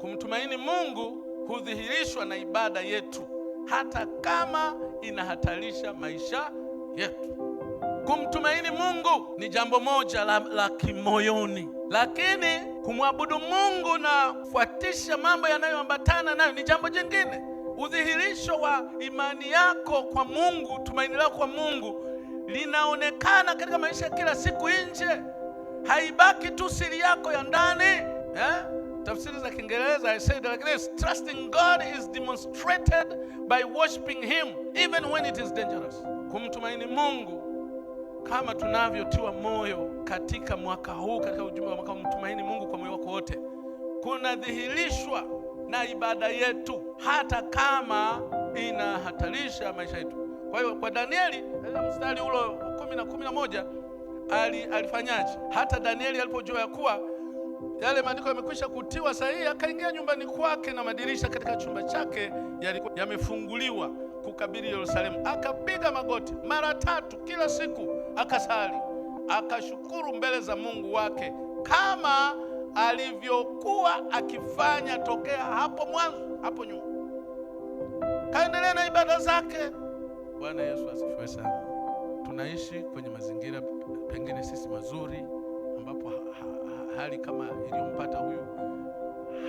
Kumtumaini Mungu hudhihirishwa na ibada yetu, hata kama inahatarisha maisha yetu. Kumtumaini Mungu ni jambo moja la kimoyoni, lakini kumwabudu Mungu na kufuatisha mambo yanayoambatana nayo ni jambo jingine. Udhihirisho wa imani yako kwa Mungu, tumaini lako kwa Mungu linaonekana katika maisha kila siku nje. Haibaki tu siri yako ya ndani. Tafsiri za Kiingereza I said like this: trusting God is demonstrated by worshiping him even when it is dangerous. Kumtumaini Mungu kama tunavyotiwa moyo katika mwaka huu, katika ujumbe wa mwaka, mtumaini Mungu kwa moyo wako wote, kunadhihirishwa na ibada yetu hata kama inahatarisha maisha yetu. Kwa hiyo kwa Danieli mstari ule 10:11 alifanyaje? Hata Danieli alipojua ya kuwa yale maandiko yamekwisha kutiwa sahihi, akaingia nyumbani kwake na madirisha katika chumba chake yalikuwa yamefunguliwa kukabili Yerusalemu. Akapiga magoti mara 3 kila siku, akasali, akashukuru mbele za Mungu wake kama alivyokuwa akifanya tokea hapo mwanzo, hapo nyuma. Kaendelea na ibada zake. Bwana Yesu asifiwe sana. Tunaishi kwenye mazingira pengine sisi mazuri, ambapo hali kama iliyompata huyu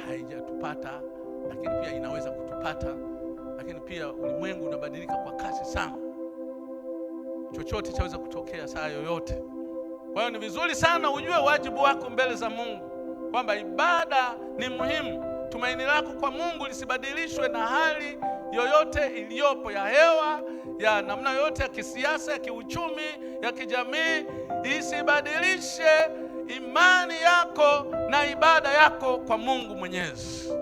haijatupata, lakini pia inaweza kutupata. Lakini pia ulimwengu unabadilika kwa kasi sana, chochote chaweza kutokea saa yoyote. Kwa hiyo ni vizuri sana ujue wajibu wako mbele za Mungu, kwamba ibada ni muhimu. Tumaini lako kwa Mungu lisibadilishwe na hali yoyote iliyopo ya hewa, ya namna yoyote, ya kisiasa, ya kiuchumi, ya kijamii. Isibadilishe imani yako na ibada yako kwa Mungu Mwenyezi.